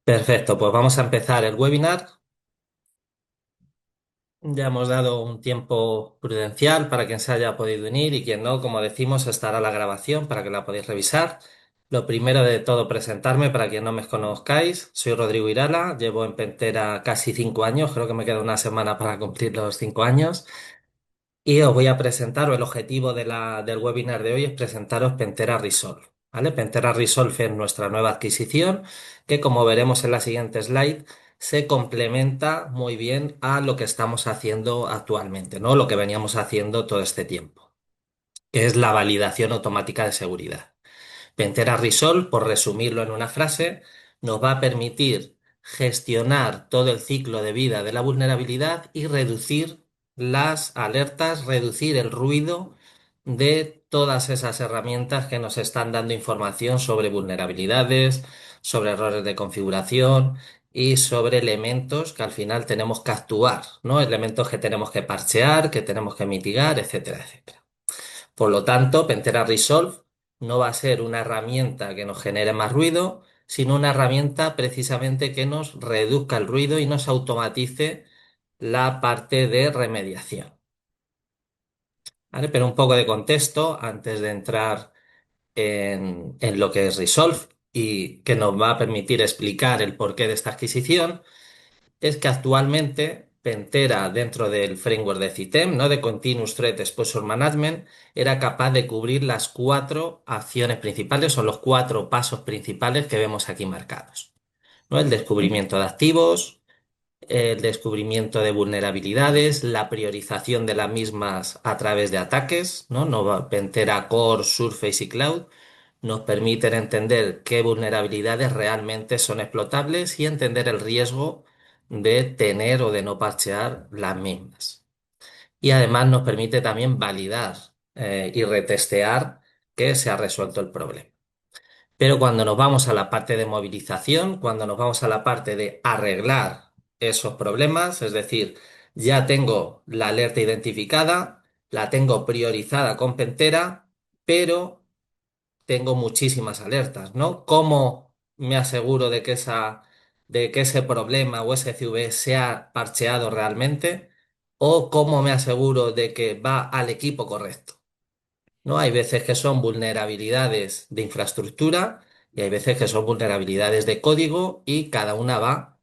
Perfecto, pues vamos a empezar el webinar. Ya hemos dado un tiempo prudencial para quien se haya podido unir y quien no, como decimos, estará la grabación para que la podáis revisar. Lo primero de todo, presentarme para quien no me conozcáis. Soy Rodrigo Irala, llevo en Pentera casi 5 años, creo que me queda una semana para cumplir los 5 años. Y os voy a presentar, o el objetivo del webinar de hoy es presentaros Pentera Resolve, ¿vale? Pentera Resolve es nuestra nueva adquisición que, como veremos en la siguiente slide, se complementa muy bien a lo que estamos haciendo actualmente, ¿no? Lo que veníamos haciendo todo este tiempo, que es la validación automática de seguridad. Pentera Resolve, por resumirlo en una frase, nos va a permitir gestionar todo el ciclo de vida de la vulnerabilidad y reducir las alertas, reducir el ruido de todas esas herramientas que nos están dando información sobre vulnerabilidades, sobre errores de configuración y sobre elementos que al final tenemos que actuar, ¿no? Elementos que tenemos que parchear, que tenemos que mitigar, etcétera, etcétera. Por lo tanto, Pentera Resolve no va a ser una herramienta que nos genere más ruido, sino una herramienta precisamente que nos reduzca el ruido y nos automatice la parte de remediación. ¿Vale? Pero un poco de contexto antes de entrar en lo que es Resolve y que nos va a permitir explicar el porqué de esta adquisición. Es que actualmente Pentera, dentro del framework de CITEM, ¿no? De Continuous Threat Exposure Management, era capaz de cubrir las cuatro acciones principales o los cuatro pasos principales que vemos aquí marcados, ¿no? El descubrimiento de activos, el descubrimiento de vulnerabilidades, la priorización de las mismas a través de ataques, ¿no? Pentera Core, Surface y Cloud nos permiten entender qué vulnerabilidades realmente son explotables y entender el riesgo de tener o de no parchear las mismas. Y además nos permite también validar y retestear que se ha resuelto el problema. Pero cuando nos vamos a la parte de movilización, cuando nos vamos a la parte de arreglar esos problemas, es decir, ya tengo la alerta identificada, la tengo priorizada con Pentera, pero tengo muchísimas alertas, ¿no? ¿Cómo me aseguro de que ese problema o ese CV se ha parcheado realmente? ¿O cómo me aseguro de que va al equipo correcto? ¿No? Hay veces que son vulnerabilidades de infraestructura y hay veces que son vulnerabilidades de código y cada una va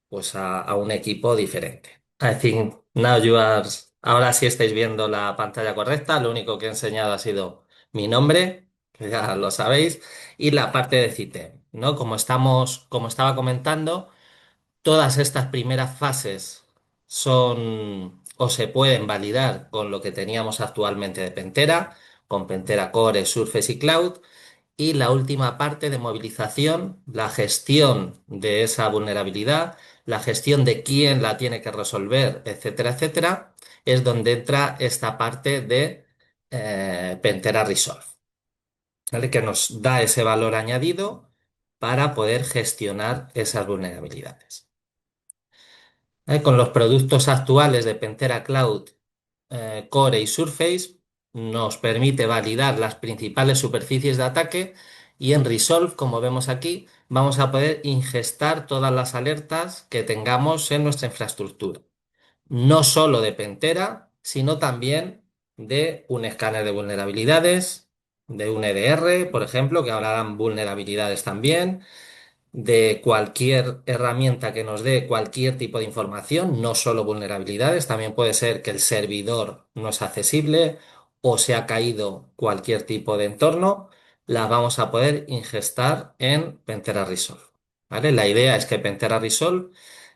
pues a un equipo diferente. I think now you are... Ahora sí estáis viendo la pantalla correcta. Lo único que he enseñado ha sido mi nombre, que ya lo sabéis, y la parte de CITEM, ¿no? Como estaba comentando, todas estas primeras fases son o se pueden validar con lo que teníamos actualmente de Pentera, con Pentera Core, Surface y Cloud. Y la última parte de movilización, la gestión de esa vulnerabilidad, la gestión de quién la tiene que resolver, etcétera, etcétera, es donde entra esta parte de Pentera Resolve, ¿vale? Que nos da ese valor añadido para poder gestionar esas vulnerabilidades. Con los productos actuales de Pentera Cloud, Core y Surface, nos permite validar las principales superficies de ataque y en Resolve, como vemos aquí, vamos a poder ingestar todas las alertas que tengamos en nuestra infraestructura. No solo de Pentera, sino también de un escáner de vulnerabilidades, de un EDR, por ejemplo, que ahora dan vulnerabilidades también de cualquier herramienta que nos dé cualquier tipo de información, no solo vulnerabilidades, también puede ser que el servidor no es accesible o se ha caído cualquier tipo de entorno, las vamos a poder ingestar en Pentera Resolve, ¿vale? La idea es que Pentera Resolve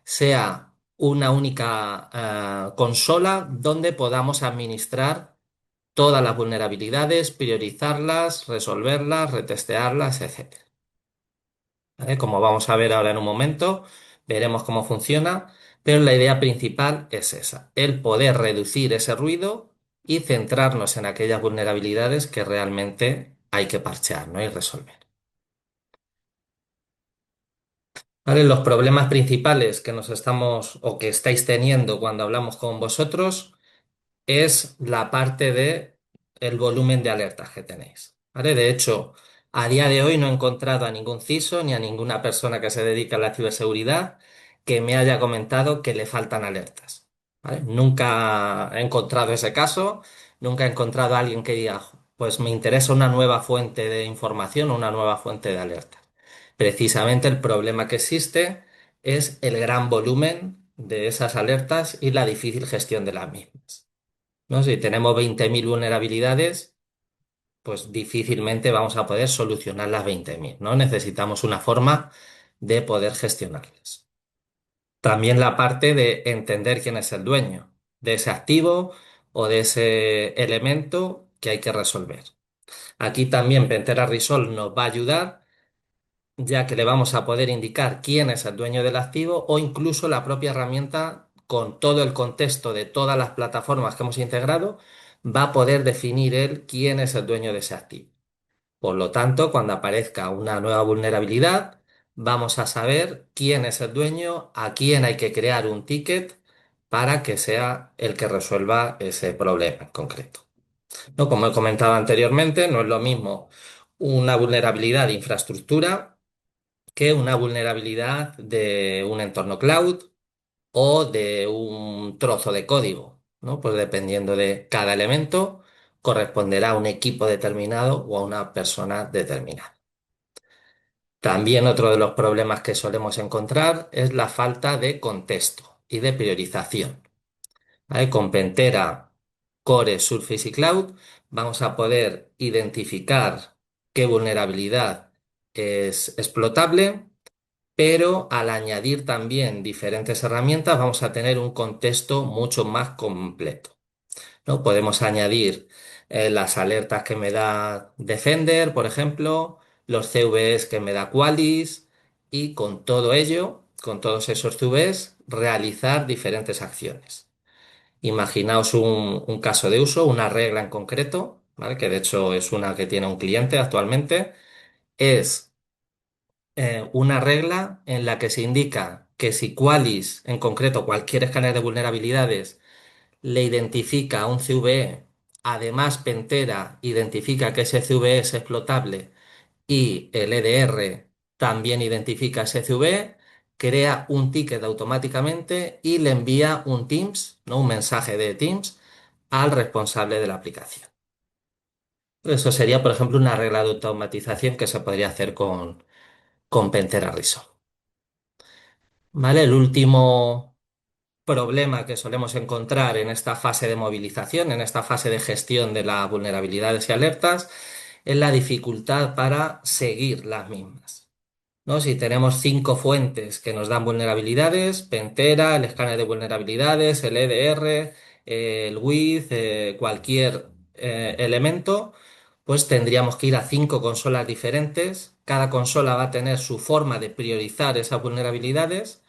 sea una única consola donde podamos administrar todas las vulnerabilidades, priorizarlas, resolverlas, retestearlas, etc. ¿Vale? Como vamos a ver ahora en un momento, veremos cómo funciona, pero la idea principal es esa, el poder reducir ese ruido y centrarnos en aquellas vulnerabilidades que realmente hay que parchear, ¿no? Y resolver. ¿Vale? Los problemas principales que nos estamos o que estáis teniendo cuando hablamos con vosotros es la parte de el volumen de alertas que tenéis. ¿Vale? De hecho, A día de hoy no he encontrado a ningún CISO ni a ninguna persona que se dedique a la ciberseguridad que me haya comentado que le faltan alertas. ¿Vale? Nunca he encontrado ese caso, nunca he encontrado a alguien que diga, pues me interesa una nueva fuente de información, una nueva fuente de alertas. Precisamente el problema que existe es el gran volumen de esas alertas y la difícil gestión de las mismas. ¿No? Si tenemos 20.000 vulnerabilidades, pues difícilmente vamos a poder solucionar las 20.000, ¿no? Necesitamos una forma de poder gestionarlas. También la parte de entender quién es el dueño de ese activo o de ese elemento que hay que resolver. Aquí también Pentera Resolve nos va a ayudar, ya que le vamos a poder indicar quién es el dueño del activo o incluso la propia herramienta con todo el contexto de todas las plataformas que hemos integrado, va a poder definir él quién es el dueño de ese activo. Por lo tanto, cuando aparezca una nueva vulnerabilidad, vamos a saber quién es el dueño, a quién hay que crear un ticket para que sea el que resuelva ese problema en concreto. ¿No? Como he comentado anteriormente, no es lo mismo una vulnerabilidad de infraestructura que una vulnerabilidad de un entorno cloud o de un trozo de código, ¿no? Pues dependiendo de cada elemento, corresponderá a un equipo determinado o a una persona determinada. También otro de los problemas que solemos encontrar es la falta de contexto y de priorización. ¿Vale? Con Pentera, Core, Surface y Cloud vamos a poder identificar qué vulnerabilidad es explotable, pero al añadir también diferentes herramientas vamos a tener un contexto mucho más completo. ¿No? Podemos añadir las alertas que me da Defender, por ejemplo, los CVEs que me da Qualys y con todo ello, con todos esos CVEs, realizar diferentes acciones. Imaginaos un caso de uso, una regla en concreto, ¿vale? Que de hecho es una que tiene un cliente actualmente, es una regla en la que se indica que si Qualys, en concreto cualquier escáner de vulnerabilidades, le identifica a un CVE, además Pentera identifica que ese CVE es explotable y el EDR también identifica ese CVE, crea un ticket automáticamente y le envía un Teams, ¿no? Un mensaje de Teams al responsable de la aplicación. Eso sería, por ejemplo, una regla de automatización que se podría hacer con Pentera Resolve. ¿Vale? El último problema que solemos encontrar en esta fase de movilización, en esta fase de gestión de las vulnerabilidades y alertas, es la dificultad para seguir las mismas. ¿No? Si tenemos 5 fuentes que nos dan vulnerabilidades, Pentera, el escáner de vulnerabilidades, el EDR, el WIZ, cualquier elemento, pues tendríamos que ir a 5 consolas diferentes. Cada consola va a tener su forma de priorizar esas vulnerabilidades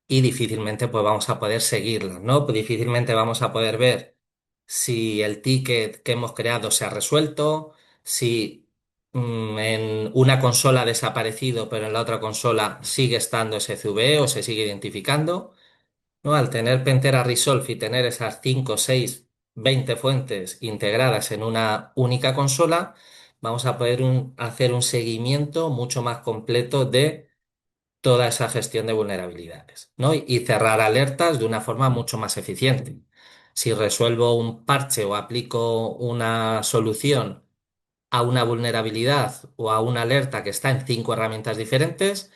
y difícilmente pues vamos a poder seguirlas, ¿no? Pues difícilmente vamos a poder ver si el ticket que hemos creado se ha resuelto, si en una consola ha desaparecido, pero en la otra consola sigue estando ese CVE o se sigue identificando, ¿no? Al tener Pentera Resolve y tener esas 5, 6, 20 fuentes integradas en una única consola, vamos a poder hacer un seguimiento mucho más completo de toda esa gestión de vulnerabilidades, ¿no? Y cerrar alertas de una forma mucho más eficiente. Si resuelvo un parche o aplico una solución a una vulnerabilidad o a una alerta que está en 5 herramientas diferentes,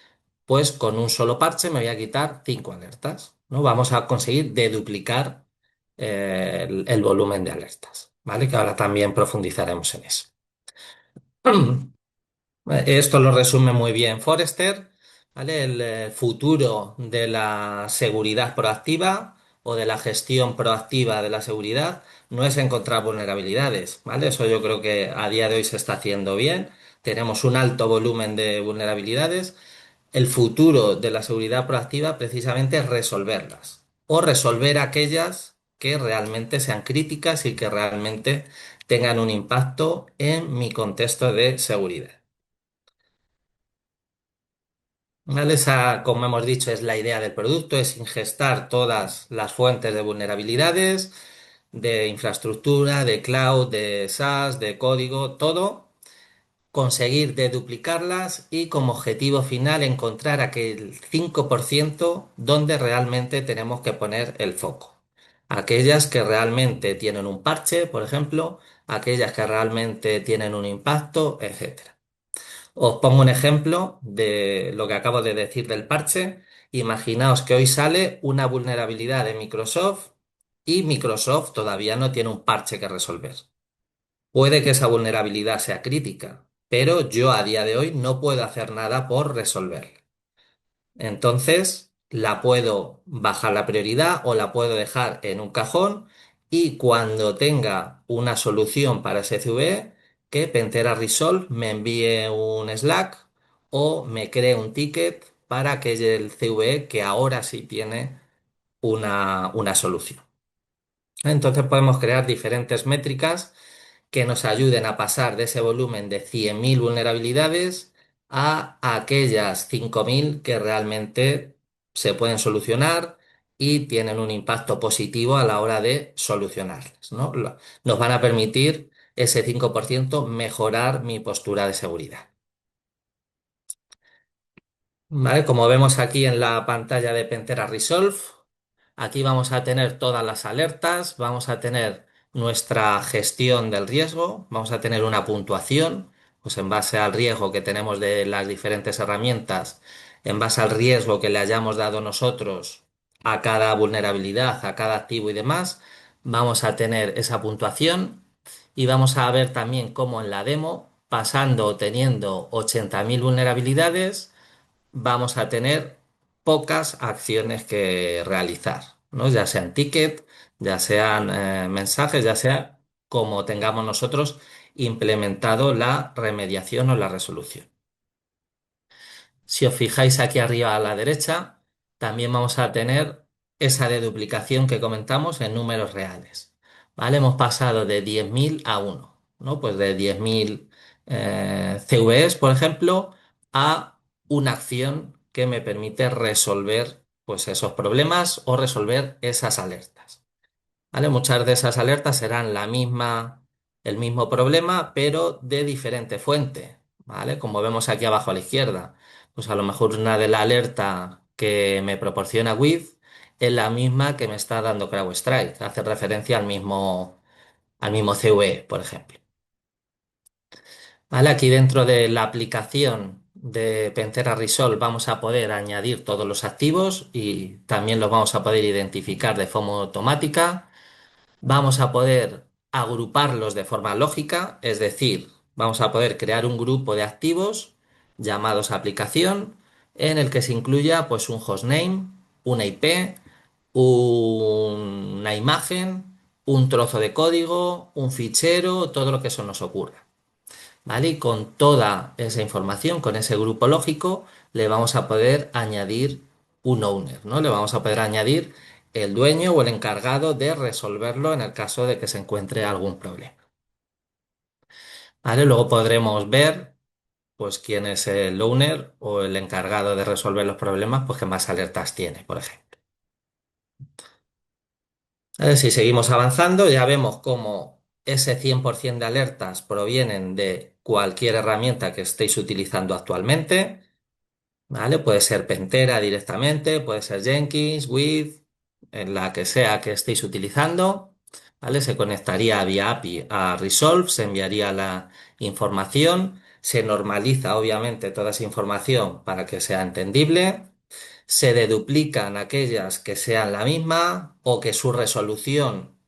pues con un solo parche me voy a quitar 5 alertas, ¿no? Vamos a conseguir deduplicar el volumen de alertas, ¿vale? Que ahora también profundizaremos en eso. Esto lo resume muy bien Forrester, ¿vale? El futuro de la seguridad proactiva o de la gestión proactiva de la seguridad no es encontrar vulnerabilidades, ¿vale? Eso yo creo que a día de hoy se está haciendo bien. Tenemos un alto volumen de vulnerabilidades. El futuro de la seguridad proactiva precisamente es resolverlas o resolver aquellas que realmente sean críticas y que realmente tengan un impacto en mi contexto de seguridad. ¿Vale? Esa, como hemos dicho, es la idea del producto, es ingestar todas las fuentes de vulnerabilidades, de infraestructura, de cloud, de SaaS, de código, todo conseguir deduplicarlas y como objetivo final encontrar aquel 5% donde realmente tenemos que poner el foco. Aquellas que realmente tienen un parche, por ejemplo, aquellas que realmente tienen un impacto, etcétera. Os pongo un ejemplo de lo que acabo de decir del parche. Imaginaos que hoy sale una vulnerabilidad de Microsoft y Microsoft todavía no tiene un parche que resolver. Puede que esa vulnerabilidad sea crítica, pero yo a día de hoy no puedo hacer nada por resolverla. Entonces, la puedo bajar la prioridad o la puedo dejar en un cajón y cuando tenga una solución para ese CVE, que Pentera Resolve me envíe un Slack o me cree un ticket para que el CVE que ahora sí tiene una solución. Entonces podemos crear diferentes métricas que nos ayuden a pasar de ese volumen de 100.000 vulnerabilidades a aquellas 5.000 que realmente se pueden solucionar y tienen un impacto positivo a la hora de solucionarlas, ¿no? Nos van a permitir ese 5% mejorar mi postura de seguridad. ¿Vale? Como vemos aquí en la pantalla de Pentera Resolve, aquí vamos a tener todas las alertas, vamos a tener nuestra gestión del riesgo, vamos a tener una puntuación, pues en base al riesgo que tenemos de las diferentes herramientas, en base al riesgo que le hayamos dado nosotros a cada vulnerabilidad, a cada activo y demás, vamos a tener esa puntuación y vamos a ver también cómo en la demo, pasando o teniendo 80.000 vulnerabilidades, vamos a tener pocas acciones que realizar, ¿no? Ya sean ticket, ya sean mensajes, ya sea como tengamos nosotros implementado la remediación o la resolución. Si os fijáis aquí arriba a la derecha, también vamos a tener esa deduplicación que comentamos en números reales. ¿Vale? Hemos pasado de 10.000 a 1, ¿no? Pues de 10.000 CVEs, por ejemplo, a una acción que me permite resolver pues, esos problemas o resolver esas alertas. ¿Vale? Muchas de esas alertas serán el mismo problema, pero de diferente fuente, ¿vale? Como vemos aquí abajo a la izquierda, pues a lo mejor una de la alerta que me proporciona Wiz es la misma que me está dando CrowdStrike, hace referencia al mismo CVE, por ejemplo. ¿Vale? Aquí dentro de la aplicación de Pentera Resolve vamos a poder añadir todos los activos y también los vamos a poder identificar de forma automática. Vamos a poder agruparlos de forma lógica, es decir, vamos a poder crear un grupo de activos llamados aplicación en el que se incluya pues un hostname, una IP, una imagen, un trozo de código, un fichero, todo lo que eso nos ocurra. ¿Vale? Y con toda esa información, con ese grupo lógico, le vamos a poder añadir un owner, ¿no? Le vamos a poder añadir el dueño o el encargado de resolverlo en el caso de que se encuentre algún problema. ¿Vale? Luego podremos ver, pues, quién es el owner o el encargado de resolver los problemas, pues, que más alertas tiene, por ejemplo. Si seguimos avanzando, ya vemos cómo ese 100% de alertas provienen de cualquier herramienta que estéis utilizando actualmente. ¿Vale? Puede ser Pentera directamente, puede ser Jenkins, With, en la que sea que estéis utilizando, ¿vale? Se conectaría vía API a Resolve, se enviaría la información, se normaliza obviamente toda esa información para que sea entendible, se deduplican aquellas que sean la misma o que su resolución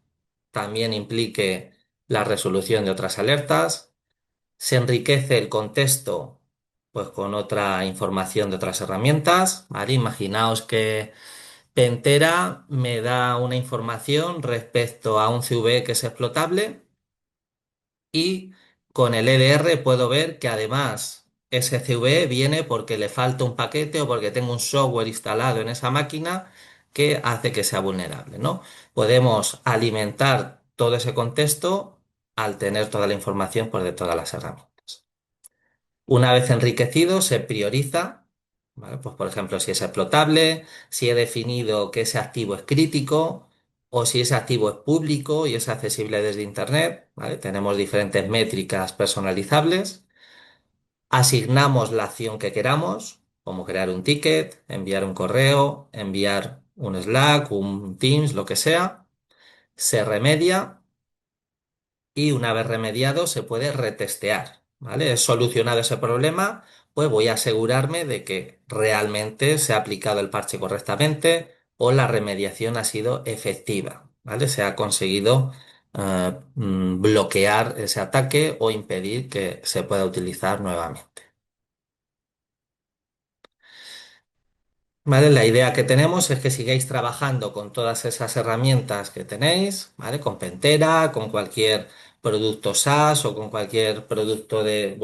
también implique la resolución de otras alertas. Se enriquece el contexto pues con otra información de otras herramientas, ¿vale? Imaginaos que Pentera me da una información respecto a un CVE que es explotable y con el EDR puedo ver que además ese CVE viene porque le falta un paquete o porque tengo un software instalado en esa máquina que hace que sea vulnerable, ¿no? Podemos alimentar todo ese contexto al tener toda la información pues, de todas las herramientas. Una vez enriquecido, se prioriza, ¿vale? Pues por ejemplo, si es explotable, si he definido que ese activo es crítico o si ese activo es público y es accesible desde Internet, ¿vale? Tenemos diferentes métricas personalizables. asignamos la acción que queramos, como crear un ticket, enviar un correo, enviar un Slack, un Teams, lo que sea, se remedia y una vez remediado se puede retestear, ¿vale? He solucionado ese problema, pues voy a asegurarme de que realmente se ha aplicado el parche correctamente o la remediación ha sido efectiva, ¿vale? Se ha conseguido bloquear ese ataque o impedir que se pueda utilizar nuevamente. ¿Vale? La idea que tenemos es que sigáis trabajando con todas esas herramientas que tenéis, ¿vale? Con Pentera, con cualquier producto SaaS o con cualquier producto de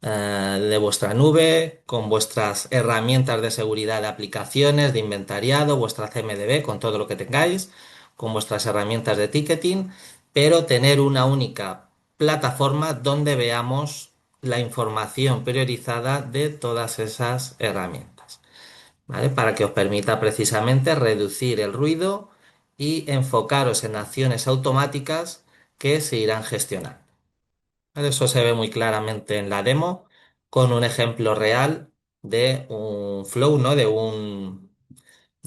de vuestra nube, con vuestras herramientas de seguridad de aplicaciones, de inventariado, vuestra CMDB, con todo lo que tengáis, con vuestras herramientas de ticketing, pero tener una única plataforma donde veamos la información priorizada de todas esas herramientas. ¿Vale? Para que os permita precisamente reducir el ruido y enfocaros en acciones automáticas que se irán gestionando. ¿Vale? Eso se ve muy claramente en la demo con un ejemplo real de un flow, ¿no? De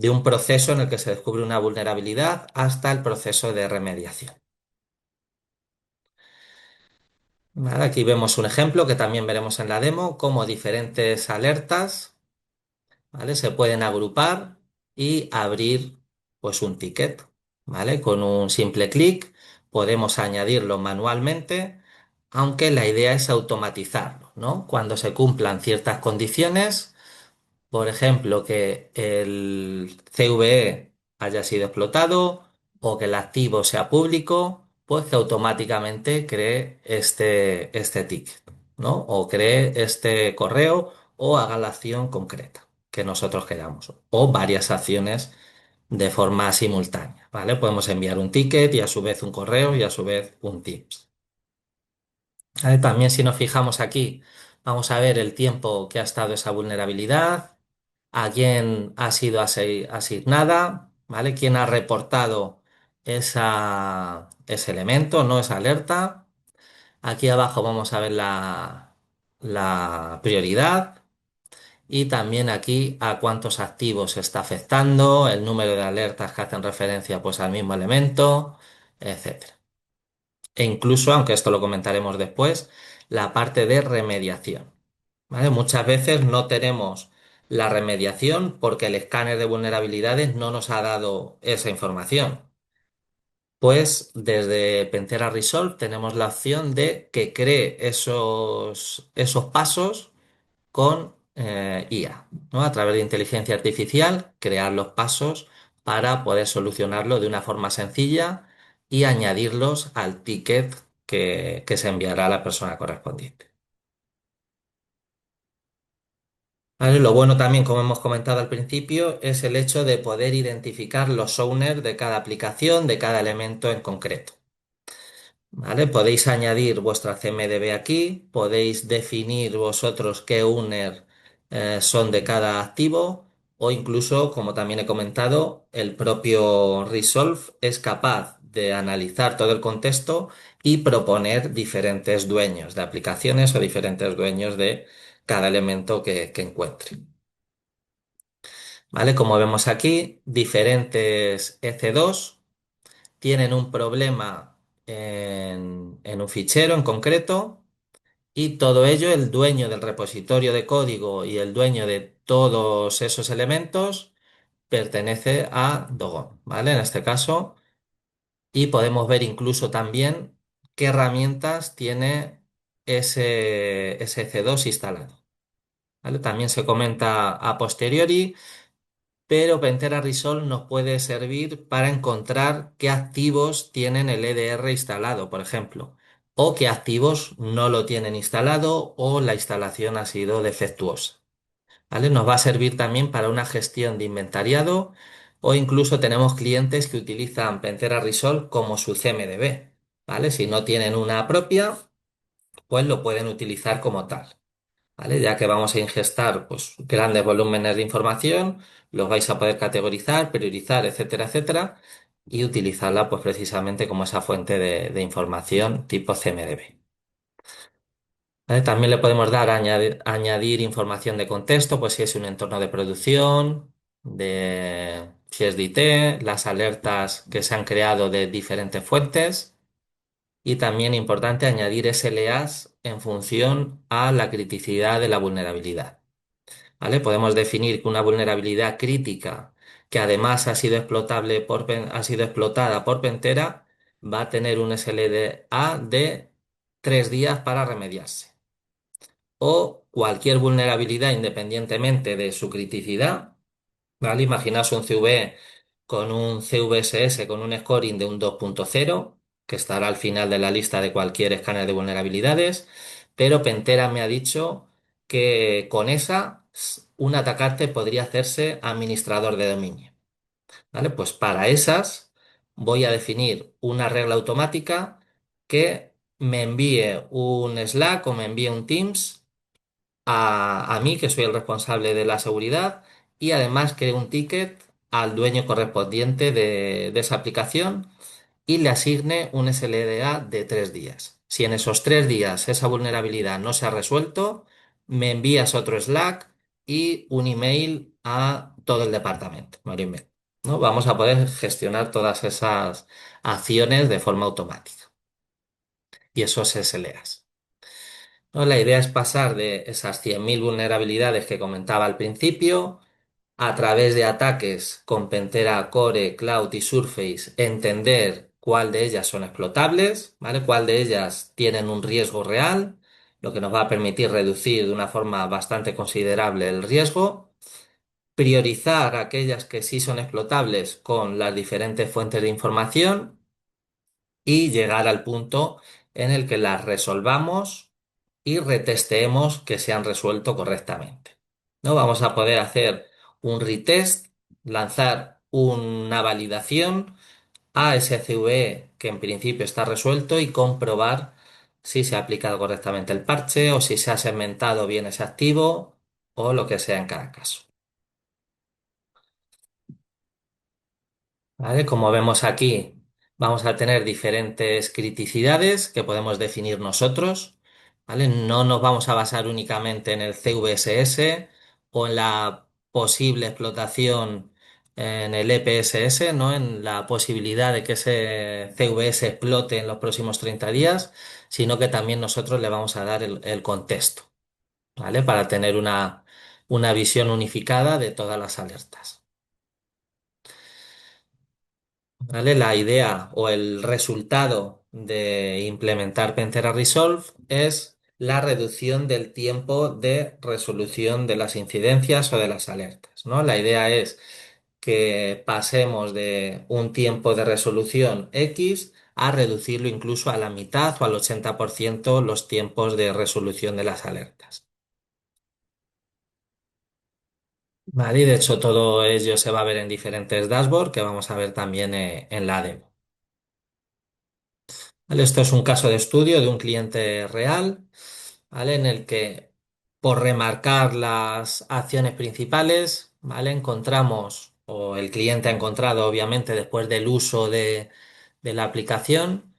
un proceso en el que se descubre una vulnerabilidad hasta el proceso de remediación. ¿Vale? Aquí vemos un ejemplo que también veremos en la demo, como diferentes alertas, ¿vale? Se pueden agrupar y abrir pues un ticket, ¿vale? Con un simple clic podemos añadirlo manualmente, aunque la idea es automatizarlo, ¿no? Cuando se cumplan ciertas condiciones, por ejemplo, que el CVE haya sido explotado o que el activo sea público, pues que automáticamente cree este ticket, ¿no? O cree este correo o haga la acción concreta que nosotros queramos, o varias acciones de forma simultánea, ¿vale? Podemos enviar un ticket y a su vez un correo y a su vez un Teams. ¿Vale? También si nos fijamos aquí, vamos a ver el tiempo que ha estado esa vulnerabilidad, a quién ha sido asignada, ¿vale? Quién ha reportado ese elemento, no esa alerta. Aquí abajo vamos a ver la prioridad y también aquí a cuántos activos se está afectando, el número de alertas que hacen referencia pues al mismo elemento, etcétera. E incluso, aunque esto lo comentaremos después, la parte de remediación. ¿Vale? Muchas veces no tenemos la remediación porque el escáner de vulnerabilidades no nos ha dado esa información. Pues desde Pentera Resolve tenemos la opción de que cree esos pasos con IA, ¿no? A través de inteligencia artificial, crear los pasos para poder solucionarlo de una forma sencilla y añadirlos al ticket que se enviará a la persona correspondiente. ¿Vale? Lo bueno también, como hemos comentado al principio, es el hecho de poder identificar los owners de cada aplicación, de cada elemento en concreto. ¿Vale? Podéis añadir vuestra CMDB aquí, podéis definir vosotros qué owner son de cada activo o incluso, como también he comentado, el propio Resolve es capaz de analizar todo el contexto y proponer diferentes dueños de aplicaciones o diferentes dueños de cada elemento que encuentre. ¿Vale? Como vemos aquí, diferentes EC2 tienen un problema en un fichero en concreto y todo ello, el dueño del repositorio de código y el dueño de todos esos elementos pertenece a Dogon, ¿vale? En este caso, y podemos ver incluso también qué herramientas tiene ese C2 instalado, ¿vale? También se comenta a posteriori, pero Pentera Resolve nos puede servir para encontrar qué activos tienen el EDR instalado, por ejemplo, o qué activos no lo tienen instalado o la instalación ha sido defectuosa. ¿Vale? Nos va a servir también para una gestión de inventariado o incluso tenemos clientes que utilizan Pentera Resolve como su CMDB. ¿Vale? Si no tienen una propia, pues lo pueden utilizar como tal. ¿Vale? Ya que vamos a ingestar pues, grandes volúmenes de información, los vais a poder categorizar, priorizar, etcétera, etcétera, y utilizarla pues precisamente como esa fuente de información tipo CMDB. ¿Vale? También le podemos dar añadir información de contexto, pues si es un entorno de producción, si es de IT, las alertas que se han creado de diferentes fuentes y también importante añadir SLAs en función a la criticidad de la vulnerabilidad. ¿Vale? Podemos definir que una vulnerabilidad crítica que además ha sido ha sido explotada por Pentera va a tener un SLA de 3 días para remediarse o cualquier vulnerabilidad independientemente de su criticidad, ¿vale? Imaginaos un CV con un CVSS con un scoring de un 2.0, que estará al final de la lista de cualquier escáner de vulnerabilidades, pero Pentera me ha dicho que con esa un atacante podría hacerse administrador de dominio, ¿vale? Pues para esas voy a definir una regla automática que me envíe un Slack o me envíe un Teams a mí, que soy el responsable de la seguridad, y además creo un ticket al dueño correspondiente de esa aplicación y le asigne un SLDA de 3 días. Si en esos 3 días esa vulnerabilidad no se ha resuelto, me envías otro Slack y un email a todo el departamento, Mario email, ¿no? Vamos a poder gestionar todas esas acciones de forma automática y esos SLAs. ¿No? La idea es pasar de esas 100.000 vulnerabilidades que comentaba al principio, a través de ataques con Pentera Core, Cloud y Surface, entender cuál de ellas son explotables, ¿vale? Cuál de ellas tienen un riesgo real, lo que nos va a permitir reducir de una forma bastante considerable el riesgo, priorizar aquellas que sí son explotables con las diferentes fuentes de información y llegar al punto en el que las resolvamos y retesteemos que se han resuelto correctamente. ¿No? Vamos a poder hacer un retest, lanzar una validación a ese CVE que en principio está resuelto y comprobar si se ha aplicado correctamente el parche o si se ha segmentado bien ese activo o lo que sea en cada caso. ¿Vale? Como vemos aquí, vamos a tener diferentes criticidades que podemos definir nosotros, ¿vale? No nos vamos a basar únicamente en el CVSS o en la posible explotación en el EPSS, ¿no? En la posibilidad de que ese CVS explote en los próximos 30 días, sino que también nosotros le vamos a dar el contexto, ¿vale? Para tener una visión unificada de todas las alertas. ¿Vale? La idea o el resultado de implementar Pentera Resolve es la reducción del tiempo de resolución de las incidencias o de las alertas, ¿no? La idea es que pasemos de un tiempo de resolución X a reducirlo incluso a la mitad o al 80% los tiempos de resolución de las alertas. ¿Vale? Y de hecho todo ello se va a ver en diferentes dashboards que vamos a ver también en la demo. ¿Vale? Esto es un caso de estudio de un cliente real, ¿vale? En el que, por remarcar las acciones principales, ¿vale? Encontramos, o el cliente ha encontrado, obviamente, después del uso de la aplicación,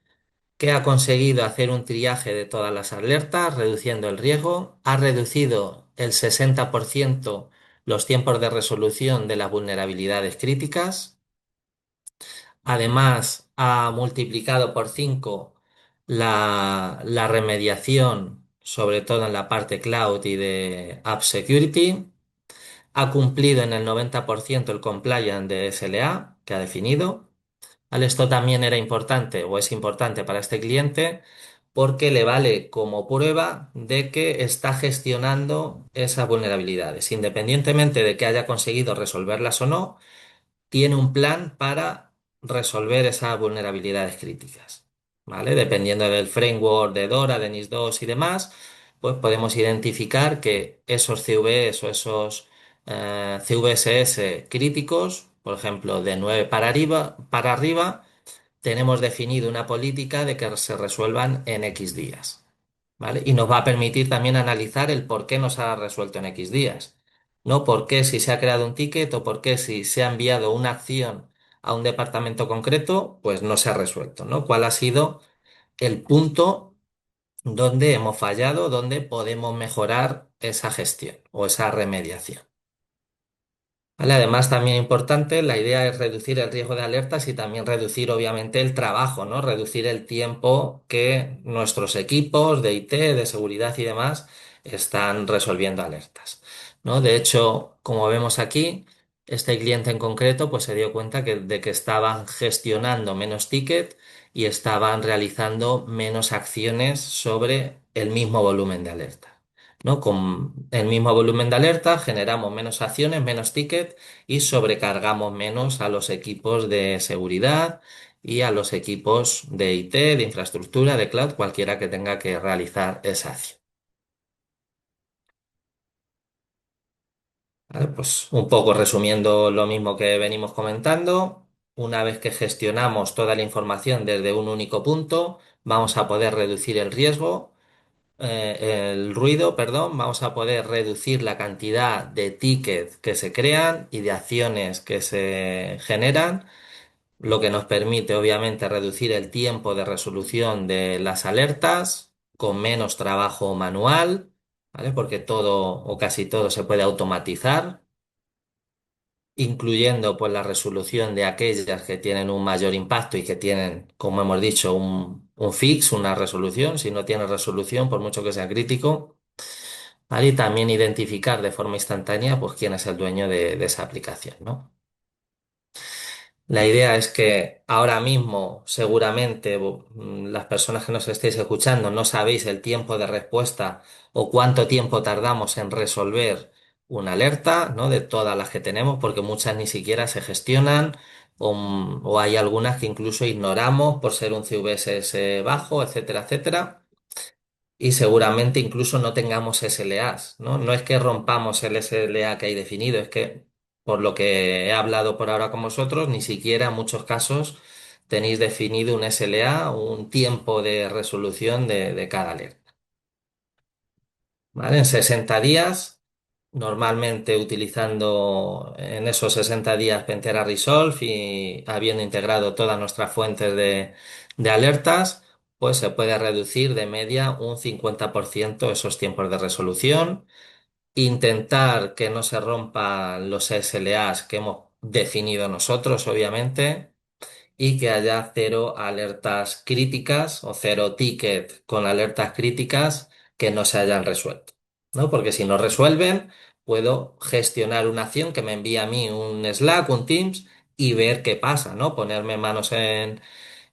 que ha conseguido hacer un triaje de todas las alertas, reduciendo el riesgo, ha reducido el 60% los tiempos de resolución de las vulnerabilidades críticas. Además, ha multiplicado por 5 la remediación, sobre todo en la parte cloud y de App Security. Ha cumplido en el 90% el compliance de SLA que ha definido. ¿Vale? Esto también era importante o es importante para este cliente porque le vale como prueba de que está gestionando esas vulnerabilidades. Independientemente de que haya conseguido resolverlas o no, tiene un plan para resolver esas vulnerabilidades críticas, ¿vale? Dependiendo del framework de Dora, de NIS2 y demás, pues podemos identificar que esos CVEs o esos CVSS críticos, por ejemplo, de 9 para arriba, tenemos definido una política de que se resuelvan en X días. ¿Vale? Y nos va a permitir también analizar el por qué no se ha resuelto en X días. No por qué si se ha creado un ticket o por qué si se ha enviado una acción a un departamento concreto, pues no se ha resuelto, ¿no? ¿Cuál ha sido el punto dónde hemos fallado, dónde podemos mejorar esa gestión o esa remediación. ¿Vale? Además, también importante, la idea es reducir el riesgo de alertas y también reducir, obviamente, el trabajo, ¿no? Reducir el tiempo que nuestros equipos de IT, de seguridad y demás están resolviendo alertas, ¿no? De hecho, como vemos aquí, este cliente en concreto, pues se dio cuenta de que estaban gestionando menos ticket y estaban realizando menos acciones sobre el mismo volumen de alerta. ¿No? Con el mismo volumen de alerta generamos menos acciones, menos tickets y sobrecargamos menos a los equipos de seguridad y a los equipos de IT, de infraestructura, de cloud, cualquiera que tenga que realizar esa acción. ¿Vale? Pues un poco resumiendo lo mismo que venimos comentando, una vez que gestionamos toda la información desde un único punto, vamos a poder reducir el ruido, perdón, vamos a poder reducir la cantidad de tickets que se crean y de acciones que se generan, lo que nos permite obviamente reducir el tiempo de resolución de las alertas con menos trabajo manual, ¿vale? Porque todo o casi todo se puede automatizar, incluyendo pues la resolución de aquellas que tienen un mayor impacto y que tienen, como hemos dicho, un fix, una resolución. Si no tiene resolución, por mucho que sea crítico, ¿vale? Y también identificar de forma instantánea pues quién es el dueño de esa aplicación, ¿no? La idea es que ahora mismo, seguramente, las personas que nos estéis escuchando no sabéis el tiempo de respuesta o cuánto tiempo tardamos en resolver una alerta, ¿no? De todas las que tenemos, porque muchas ni siquiera se gestionan o hay algunas que incluso ignoramos por ser un CVSS bajo, etcétera, etcétera. Y seguramente incluso no tengamos SLAs, ¿no? No es que rompamos el SLA que hay definido, es que por lo que he hablado por ahora con vosotros, ni siquiera en muchos casos tenéis definido un SLA, un tiempo de resolución de cada alerta. ¿Vale? En 60 días, normalmente utilizando en esos 60 días Pentera Resolve y habiendo integrado todas nuestras fuentes de alertas, pues se puede reducir de media un 50% esos tiempos de resolución. Intentar que no se rompan los SLAs que hemos definido nosotros, obviamente, y que haya cero alertas críticas o cero ticket con alertas críticas que no se hayan resuelto, ¿no? Porque si no resuelven, puedo gestionar una acción que me envía a mí un Slack, un Teams y ver qué pasa, ¿no? Ponerme manos en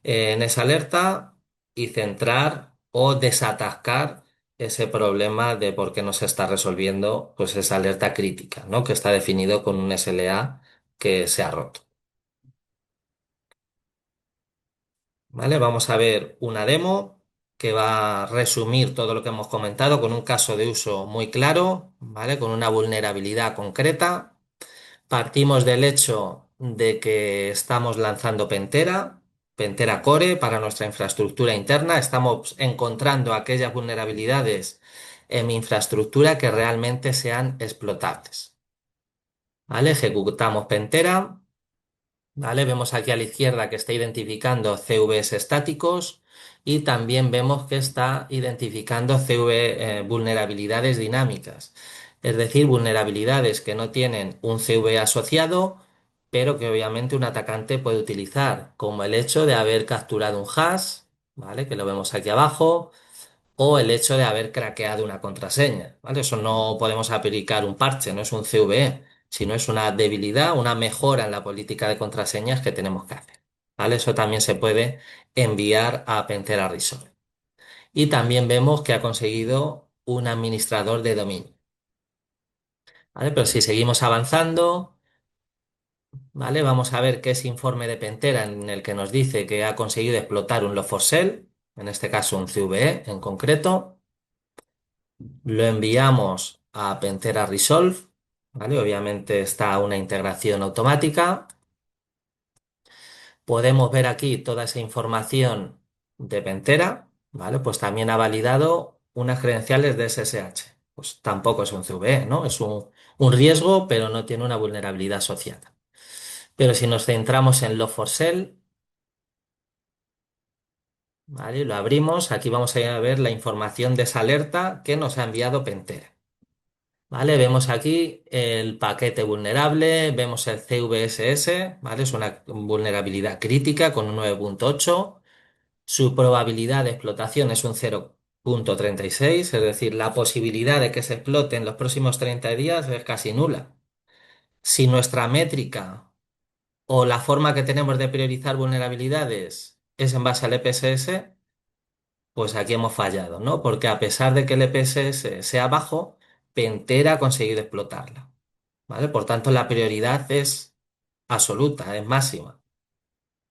esa alerta y centrar o desatascar ese problema de por qué no se está resolviendo, pues esa alerta crítica, ¿no? Que está definido con un SLA que se ha roto. ¿Vale? Vamos a ver una demo que va a resumir todo lo que hemos comentado con un caso de uso muy claro, ¿vale? Con una vulnerabilidad concreta. Partimos del hecho de que estamos lanzando Pentera Core para nuestra infraestructura interna. Estamos encontrando aquellas vulnerabilidades en mi infraestructura que realmente sean explotables. ¿Vale? Ejecutamos Pentera. ¿Vale? Vemos aquí a la izquierda que está identificando CVs estáticos y también vemos que está identificando vulnerabilidades dinámicas, es decir, vulnerabilidades que no tienen un CV asociado, pero que obviamente un atacante puede utilizar, como el hecho de haber capturado un hash, ¿vale? Que lo vemos aquí abajo, o el hecho de haber craqueado una contraseña, ¿vale? Eso no podemos aplicar un parche, no es un CVE, sino es una debilidad, una mejora en la política de contraseñas que tenemos que hacer, ¿vale? Eso también se puede enviar a Pentera Resolve. Y también vemos que ha conseguido un administrador de dominio, ¿vale? Pero si seguimos avanzando, ¿vale? Vamos a ver qué es informe de Pentera en el que nos dice que ha conseguido explotar un Log4Shell, en este caso un CVE en concreto. Lo enviamos a Pentera Resolve, ¿vale? Obviamente está una integración automática. Podemos ver aquí toda esa información de Pentera, ¿vale? Pues también ha validado unas credenciales de SSH. Pues tampoco es un CVE, ¿no? Es un riesgo, pero no tiene una vulnerabilidad asociada. Pero si nos centramos en Log4Shell, ¿Vale? Lo abrimos. Aquí vamos a ver la información de esa alerta que nos ha enviado Pentera. ¿Vale? Vemos aquí el paquete vulnerable, vemos el CVSS, ¿vale? Es una vulnerabilidad crítica con un 9.8. Su probabilidad de explotación es un 0.36, es decir, la posibilidad de que se explote en los próximos 30 días es casi nula. Si nuestra métrica o la forma que tenemos de priorizar vulnerabilidades es en base al EPSS, pues aquí hemos fallado, ¿no? Porque a pesar de que el EPSS sea bajo, Pentera ha conseguido explotarla, ¿vale? Por tanto, la prioridad es absoluta, es máxima,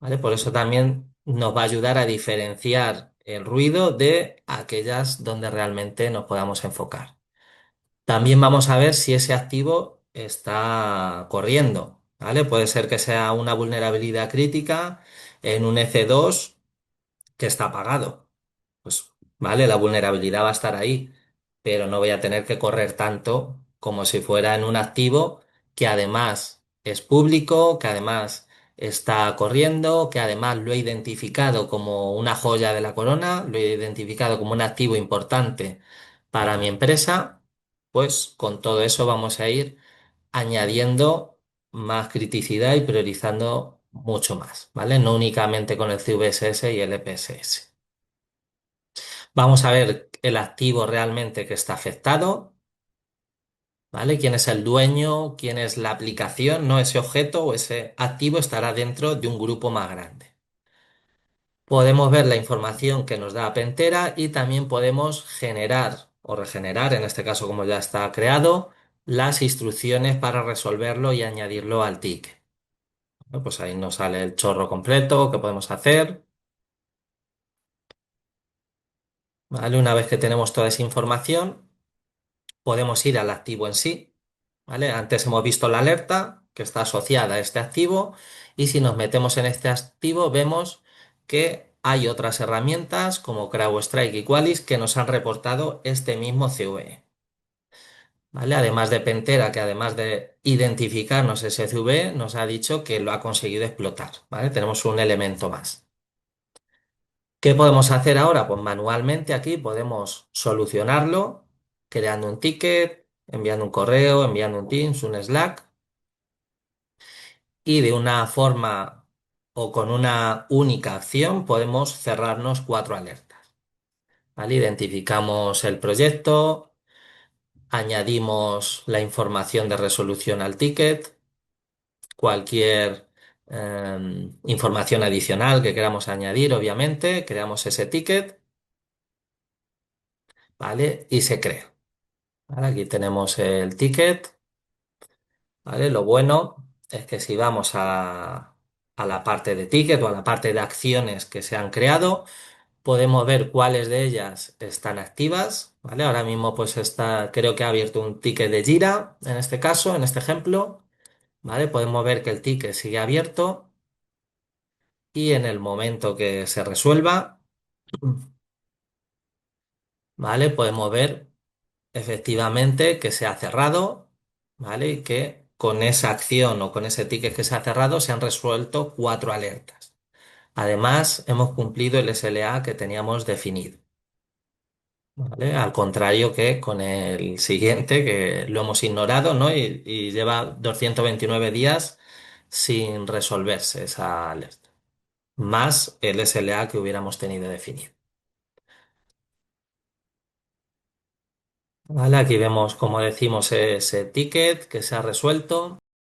¿vale? Por eso también nos va a ayudar a diferenciar el ruido de aquellas donde realmente nos podamos enfocar. También vamos a ver si ese activo está corriendo, ¿vale? Puede ser que sea una vulnerabilidad crítica en un EC2 que está apagado. Pues vale, la vulnerabilidad va a estar ahí, pero no voy a tener que correr tanto como si fuera en un activo que además es público, que además está corriendo, que además lo he identificado como una joya de la corona, lo he identificado como un activo importante para mi empresa. Pues con todo eso vamos a ir añadiendo más criticidad y priorizando mucho más, ¿vale? No únicamente con el CVSS y el EPSS. Vamos a ver el activo realmente que está afectado, ¿vale? ¿Quién es el dueño? ¿Quién es la aplicación? No, ese objeto o ese activo estará dentro de un grupo más grande. Podemos ver la información que nos da Pentera y también podemos generar o regenerar, en este caso como ya está creado, las instrucciones para resolverlo y añadirlo al ticket. Bueno, pues ahí nos sale el chorro completo que podemos hacer, ¿vale? Una vez que tenemos toda esa información, podemos ir al activo en sí, ¿vale? Antes hemos visto la alerta que está asociada a este activo y si nos metemos en este activo vemos que hay otras herramientas como CrowdStrike y Qualys que nos han reportado este mismo CVE, ¿vale? Además de Pentera, que además de identificarnos ese CVE, nos ha dicho que lo ha conseguido explotar, ¿vale? Tenemos un elemento más. ¿Qué podemos hacer ahora? Pues manualmente aquí podemos solucionarlo creando un ticket, enviando un correo, enviando un Teams, un Slack y de una forma o con una única acción podemos cerrarnos 4 alertas, ¿vale? Identificamos el proyecto, añadimos la información de resolución al ticket, cualquier información adicional que queramos añadir, obviamente, creamos ese ticket, ¿vale? Y se crea. ¿Vale? Aquí tenemos el ticket, ¿vale? Lo bueno es que si vamos a la parte de ticket o a la parte de acciones que se han creado, podemos ver cuáles de ellas están activas, ¿vale? Ahora mismo pues está, creo que ha abierto un ticket de Jira, en este caso, en este ejemplo, ¿vale? Podemos ver que el ticket sigue abierto y en el momento que se resuelva, ¿vale? Podemos ver efectivamente que se ha cerrado, ¿vale? Y que con esa acción o con ese ticket que se ha cerrado se han resuelto 4 alertas. Además, hemos cumplido el SLA que teníamos definido, ¿vale? Al contrario que con el siguiente, que lo hemos ignorado, ¿no? Y lleva 229 días sin resolverse esa alerta, más el SLA que hubiéramos tenido definido. ¿Vale? Aquí vemos, como decimos, ese ticket que se ha resuelto.